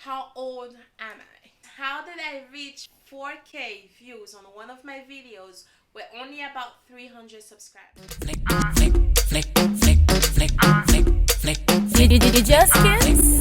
How old am I? How did I reach 4K views on one of my videos with only about 300 subscribers? Did you just kiss?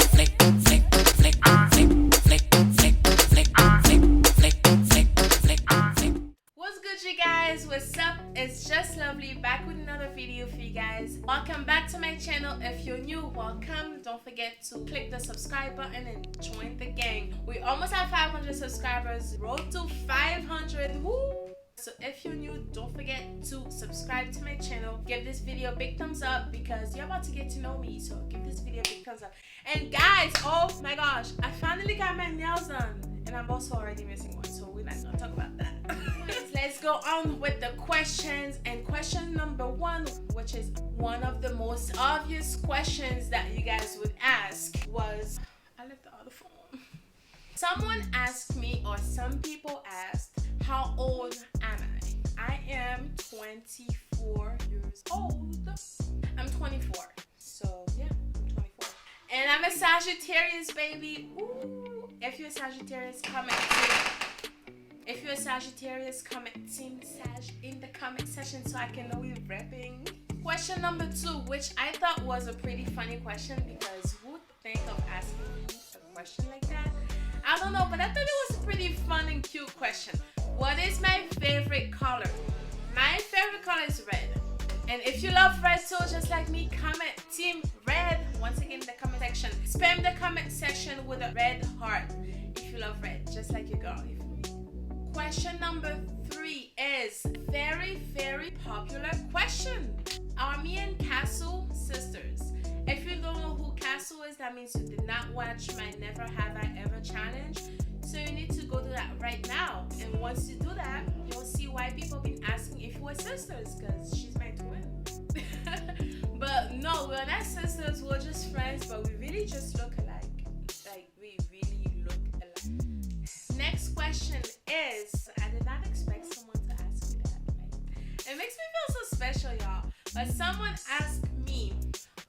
What's good, you guys? What's up? It's just lovely back with another video for you guys. Welcome back to my channel. If you're new, welcome. Don't forget to click the subscribe button and join the gang. We almost have 500 subscribers. Road to 500. Woo! So if you're new, don't forget to subscribe to my channel. Give this video a big thumbs up because you're about to get to know me. So give this video a big thumbs up. And guys, oh my gosh, I finally got my nails done. And I'm also already missing one, so we're not gonna talk about that. Let's go on with the questions. And question number one, which is one of the most obvious questions that you guys would ask, was, I left the other phone. Someone asked me, or some people asked, how old am I? I am 24 years old. I'm 24. So yeah, I'm 24. And I'm a Sagittarius, baby. Ooh. If you're a Sagittarius, comment If you're a Sagittarius, comment Team Sag in the comment section so I can know you're repping. Question number two, which I thought was a pretty funny question because who would think of asking me a question like that? I don't know, but I thought it was a pretty fun and cute question. What is my favorite color? My favorite color is red. And if you love red too, just like me, comment Team Red once again in the comment section. Spam the comment section with a red heart if you love red, just like your girl. Question number three is very, very popular question. Are me and Castle sisters? If you don't know who Castle is, that means you did not watch my Never Have I Ever challenge. So you need to go do that right now. And once you do that, you'll see why people have been asking if we're sisters, because she's my twin. But no, we're not sisters, we're just friends, but we really just look alike. Like, we really look alike. Next question is, I did not expect someone to ask me that. Right? It makes me feel so special, y'all. But someone asked me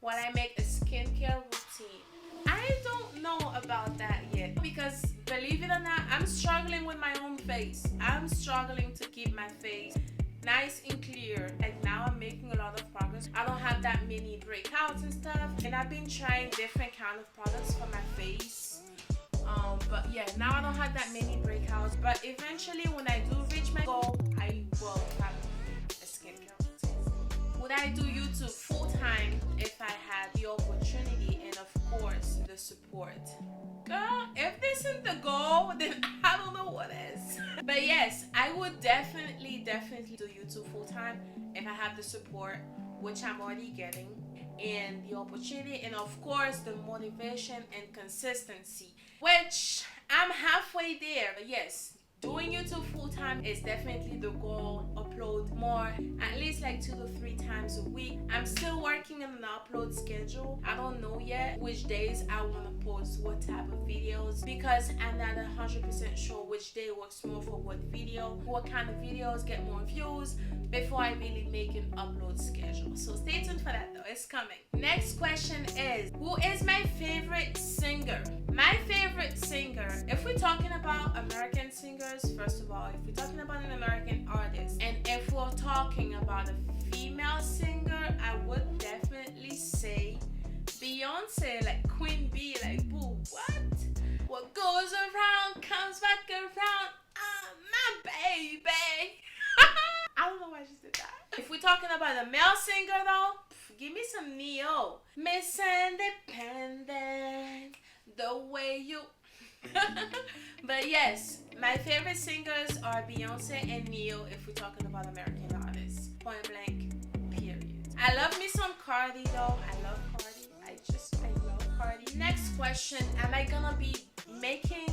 when I make a skincare routine. I don't know about that yet because, believe it or not, I'm struggling with my own face. I'm struggling to keep my face nice and clear. Like, now I'm making a lot of progress. I don't have that many breakouts and stuff, and I've been trying different kind of products for my face. But yeah, now I don't have that many breakouts, but eventually when I do reach my goal, I will have a skincare routine. Would I do YouTube full time if I had the opportunity and of course the support? Girl, if this isn't the goal, then I don't know what is. But yes, I would definitely do YouTube full time if I have the support, which I'm already getting, and the opportunity, and of course the motivation and consistency, which I'm halfway there. But yes, doing YouTube full time is definitely the goal. Upload more, at least like 2 to 3 times a week. I'm still working on an upload schedule. I don't know yet which days I want to post what type of videos because I'm not 100% sure which day works more for what video, what kind of videos get more views before I really make an upload schedule. So stay tuned for that though, it's coming. Next question is, who is my favorite singer? My favorite singer, if we're talking about American singers, first of all, if we're talking about an American artist, and if we're talking about a female singer, I would definitely say Beyonce, like Queen Bee, like boo, what goes around comes back around, my baby. I don't know why I just did that. If we're talking about a male singer though, give me some Neo. Miss Independent, the way you but yes, my favorite singers are Beyonce and Neo if we're talking about American artists. Point blank, period. I love me some Cardi though. I love Cardi. I love Cardi. Next question, am I gonna be making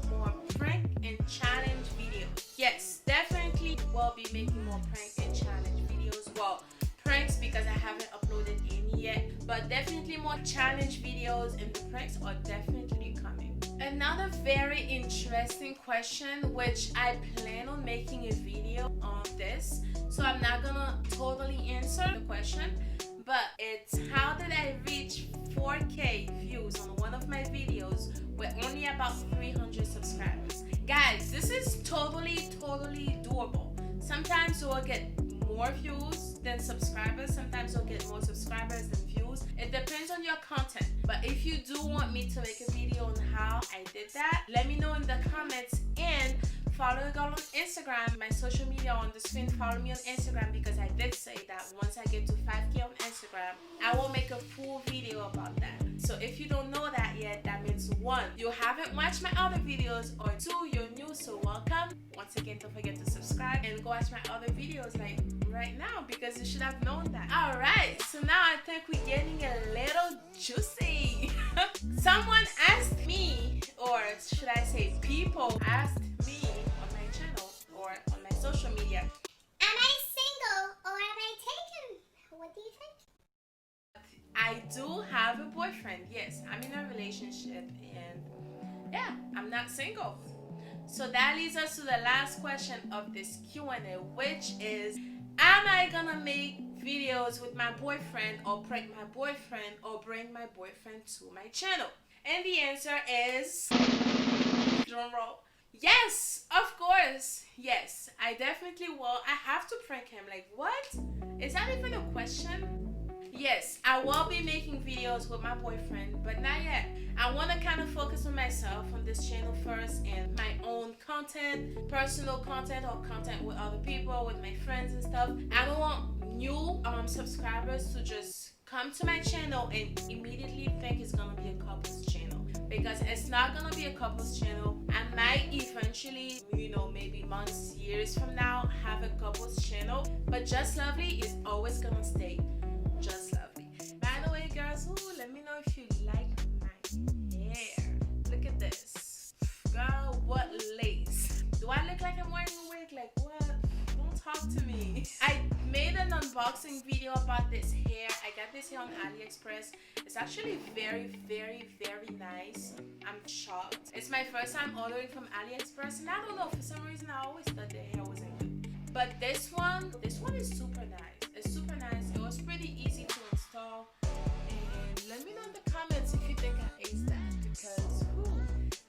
more prank and challenge videos? Yes, definitely will be making more prank and challenge videos. Well, pranks because I haven't uploaded any yet, but definitely more challenge videos, and the pranks are definitely coming. Another very interesting question, which I plan on making a video on this, so I'm not gonna totally answer the question, but it's how did I reach 4K views on one of my videos with only about 300 subscribers. Guys, this is totally doable. Sometimes you'll get more views than subscribers. Sometimes you'll get more subscribers than views. It depends on your content. But if you do want me to make a video on how I did that, let me know in the comments, and follow the girl on Instagram. My social media on the screen. Follow me on Instagram, because I did say that once I get to 5K on Instagram, I will make a full video about that. So if you don't know that yet, that means 1, you haven't watched my other videos, or 2, you're new, so welcome. Once again, don't forget to subscribe and go watch my other videos like right now, because you should have known that. Alright, so now I think we're getting a little juicy. Someone asked me, or should I say people asked me on my channel or on my social media, am I single or am I taken? What do you think? I do have a boyfriend. Yes, I'm in a relationship, and yeah, I'm not single. So that leads us to the last question of this Q&A, which is, am I gonna make videos with my boyfriend, or prank my boyfriend, or bring my boyfriend to my channel? And the answer is, drum roll, yes, of course. Yes, I definitely will. I have to prank him. Like, what? Is that even a question? Yes, I will be making videos with my boyfriend, but not yet. I want to kind of focus on myself on this channel first, and my own content, personal content, or content with other people, with my friends and stuff. I don't want new subscribers to just come to my channel and immediately think it's gonna be a couples channel, because it's not gonna be a couples channel. I might eventually, maybe months, years from now, have a couples channel, but Just Lovely is always gonna stay Just Lovely. By the way, girls, let me know if you like my hair. Look at this. Girl, what lace. Do I look like I'm wearing a wig? Like, what? Don't talk to me. I made an unboxing video about this hair. I got this hair on AliExpress. It's actually very nice. I'm shocked. It's my first time ordering from AliExpress, and I don't know, for some reason I always thought the hair wasn't good. But this one is super nice. It's super nice. It was pretty easy to install. And let me know in the comments if you think I aced that, because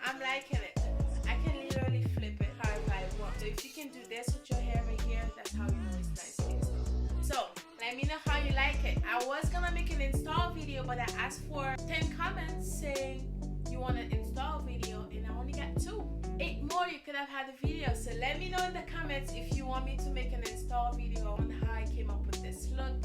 I'm liking it. I can literally flip it however I want. So if you can do this with your hair right here, that's how you know it's nicely installed. So let me know how you like it. I was gonna make an install video, but I asked for 10 comments saying you want an install video, and I only got 2. 8 more, you could have had a video. So let me know in the comments if you want me to make an install video on how I came up with this look,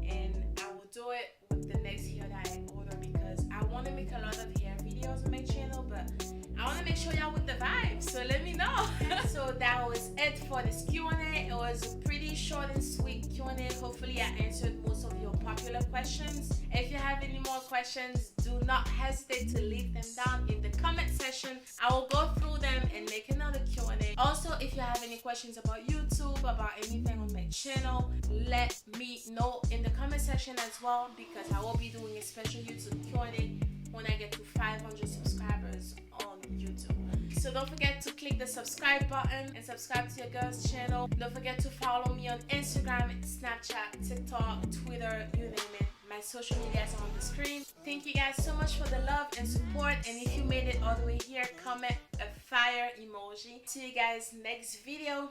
and I will do it with the next hair that I order, because I want to make a lot of hair videos on my channel, but I want to make sure y'all with the vibe. So let me know. So that was it for this Q&A. It was a pretty short and sweet Q&A. Hopefully I answered most of your popular questions. If you have any more questions, do not hesitate to leave them down in the comment section. I will go through them and make another Q&A. Also, if you have any questions about YouTube, about anything on my channel, let me know in the comment section as well, because I will be doing a special YouTube Q&A when I get to 500 subscribers on YouTube. So don't forget to click the subscribe button and subscribe to your girl's channel. Don't forget to follow me on Instagram, Snapchat, TikTok, Twitter, you name it. My social media is on the screen. Thank you guys so much for the love and support. And if you made it all the way here, comment a fire emoji. See you guys next video.